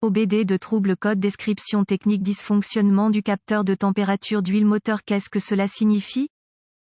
OBD de trouble code description technique dysfonctionnement du capteur de température d'huile moteur. Qu'est-ce que cela signifie?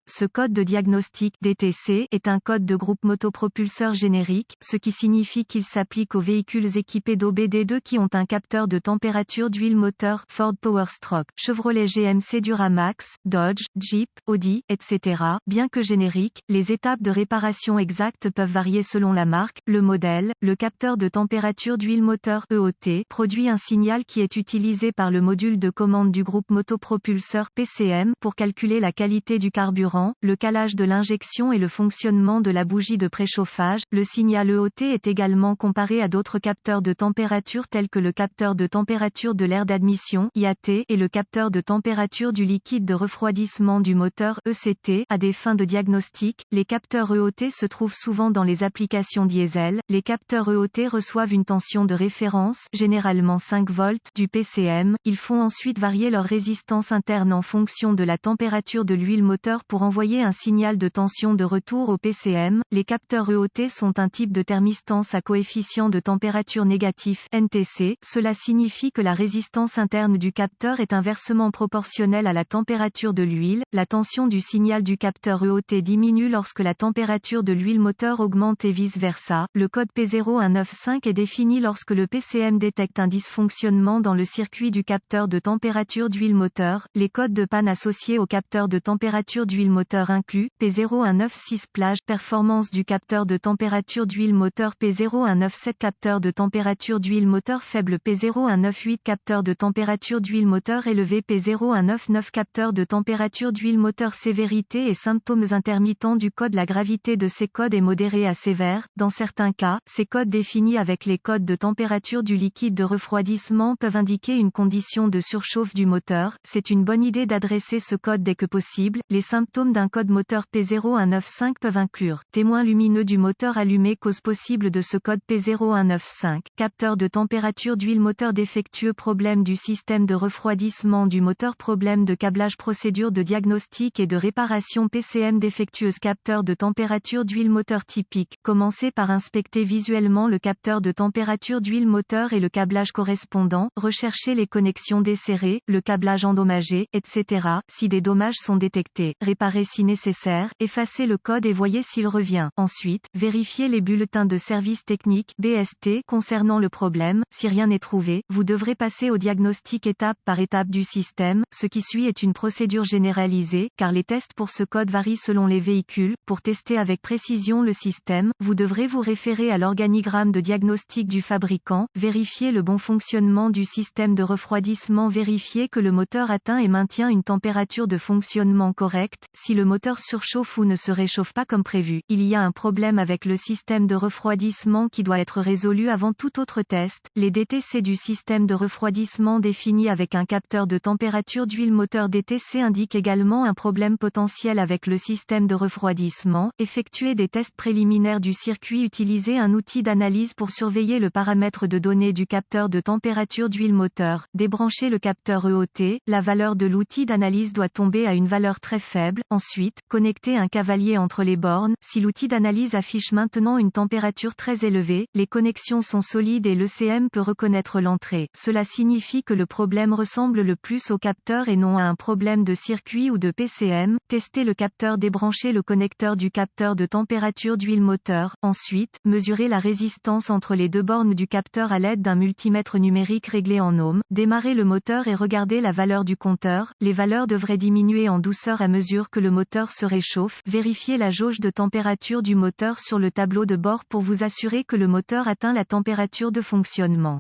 Ce code de diagnostic DTC est un code de groupe motopropulseur générique, ce qui signifie qu'il s'applique aux véhicules équipés d'OBD2 qui ont un capteur de température d'huile moteur, Ford Powerstroke, Chevrolet GMC Duramax, Dodge, Jeep, Audi, etc. Bien que génériques, les étapes de réparation exactes peuvent varier selon la marque, le modèle. Le capteur de température d'huile moteur EOT produit un signal qui est utilisé par le module de commande du groupe motopropulseur PCM pour calculer la qualité du carburant, le calage de l'injection et le fonctionnement de la bougie de préchauffage. Le signal EOT est également comparé à d'autres capteurs de température tels que le capteur de température de l'air d'admission (IAT) et le capteur de température du liquide de refroidissement du moteur ECT. À des fins de diagnostic, les capteurs EOT se trouvent souvent dans les applications diesel. Les capteurs EOT reçoivent une tension de référence, généralement 5 volts, du PCM. Ils font ensuite varier leur résistance interne en fonction de la température de l'huile moteur pour envoyer un signal de tension de retour au PCM. Les capteurs EOT sont un type de thermistance à coefficient de température négatif (NTC). Cela signifie que la résistance interne du capteur est inversement proportionnelle à la température de l'huile. La tension du signal du capteur EOT diminue lorsque la température de l'huile moteur augmente et vice-versa. Le code P0195 est défini lorsque le PCM détecte un dysfonctionnement dans le circuit du capteur de température d'huile moteur. Les codes de panne associés au capteur de température d'huile moteur inclus P0196 plage performance du capteur de température d'huile moteur, P0197 capteur de température d'huile moteur faible, P0198 capteur de température d'huile moteur élevé, P0199 capteur de température d'huile moteur. Sévérité et symptômes intermittents du code. La gravité de ces codes est modérée à sévère. Dans certains cas, ces codes définis avec les codes de température du liquide de refroidissement peuvent indiquer une condition de surchauffe du moteur. C'est une bonne idée d'adresser ce code dès que possible. Les symptômes d'un code moteur P0195 peuvent inclure témoin lumineux du moteur allumé, cause possible de ce code P0195, capteur de température d'huile moteur défectueux, problème du système de refroidissement du moteur, problème de câblage, procédure de diagnostic et de réparation PCM défectueuse, capteur de température d'huile moteur typique. Commencez par inspecter visuellement le capteur de température d'huile moteur et le câblage correspondant, recherchez les connexions desserrées, le câblage endommagé, etc. Si des dommages sont détectés, réparez si nécessaire, effacez le code et voyez s'il revient. Ensuite, vérifiez les bulletins de service technique (BST) concernant le problème. Si rien n'est trouvé, vous devrez passer au diagnostic étape par étape du système. Ce qui suit est une procédure généralisée, car les tests pour ce code varient selon les véhicules. Pour tester avec précision le système, vous devrez vous référer à l'organigramme de diagnostic du fabricant, vérifier le bon fonctionnement du système de refroidissement, vérifier que le moteur atteint et maintient une température de fonctionnement correcte. Si le moteur surchauffe ou ne se réchauffe pas comme prévu, il y a un problème avec le système de refroidissement qui doit être résolu avant tout autre test. Les DTC du système de refroidissement défini avec un capteur de température d'huile moteur DTC indiquent également un problème potentiel avec le système de refroidissement. Effectuez des tests préliminaires du circuit, utilisez un outil d'analyse pour surveiller le paramètre de données du capteur de température d'huile moteur. Débranchez le capteur EOT, la valeur de l'outil d'analyse doit tomber à une valeur très faible. Ensuite, connectez un cavalier entre les bornes. Si l'outil d'analyse affiche maintenant une température très élevée, les connexions sont solides et l'ECM peut reconnaître l'entrée. Cela signifie que le problème ressemble le plus au capteur et non à un problème de circuit ou de PCM. Testez le capteur, débranchez le connecteur du capteur de température d'huile moteur. Ensuite, mesurez la résistance entre les deux bornes du capteur à l'aide d'un multimètre numérique réglé en ohms. Démarrez le moteur et regardez la valeur du compteur. Les valeurs devraient diminuer en douceur à mesure que le moteur se réchauffe. Vérifiez la jauge de température du moteur sur le tableau de bord pour vous assurer que le moteur atteint la température de fonctionnement.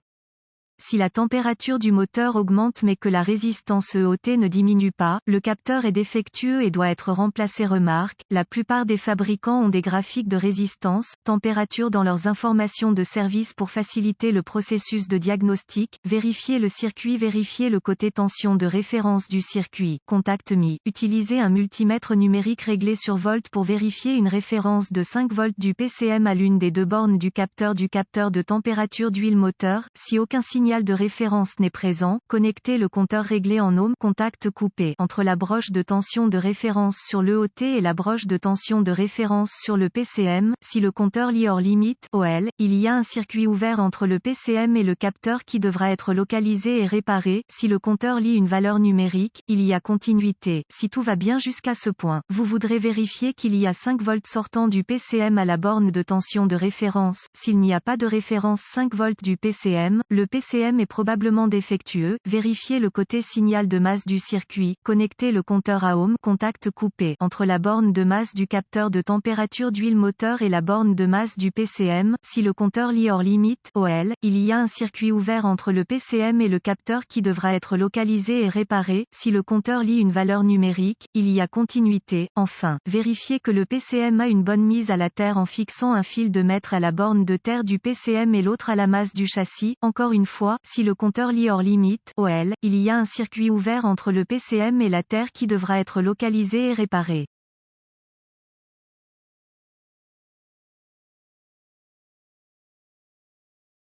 Si la température du moteur augmente mais que la résistance EOT ne diminue pas, le capteur est défectueux et doit être remplacé. Remarque, la plupart des fabricants ont des graphiques de résistance, température dans leurs informations de service pour faciliter le processus de diagnostic. Vérifiez le circuit, vérifiez le côté tension de référence du circuit. Contact mis. Utilisez un multimètre numérique réglé sur volt pour vérifier une référence de 5 volts du PCM à l'une des deux bornes du capteur de température d'huile moteur. Si aucun signal signal de référence n'est présent, connectez le compteur réglé en ohms contact coupé entre la broche de tension de référence sur l'EOT et la broche de tension de référence sur le PCM. Si le compteur lit hors limite OL, il y a un circuit ouvert entre le PCM et le capteur qui devra être localisé et réparé. Si le compteur lit une valeur numérique, il y a continuité. Si tout va bien jusqu'à ce point, vous voudrez vérifier qu'il y a 5 volts sortant du PCM à la borne de tension de référence. S'il n'y a pas de référence 5 volts du PCM, le PCM est probablement défectueux. Vérifiez le côté signal de masse du circuit. Connectez le compteur à ohms contact coupé entre la borne de masse du capteur de température d'huile moteur et la borne de masse du PCM. Si le compteur lit hors limite OL, il y a un circuit ouvert entre le PCM et le capteur qui devra être localisé et réparé. Si le compteur lit une valeur numérique, il y a continuité. Enfin, vérifiez que le PCM a une bonne mise à la terre en fixant un fil de mètre à la borne de terre du PCM et l'autre à la masse du châssis. Encore une fois, si le compteur lit hors limite OL, il y a un circuit ouvert entre le PCM et la terre qui devra être localisé et réparé.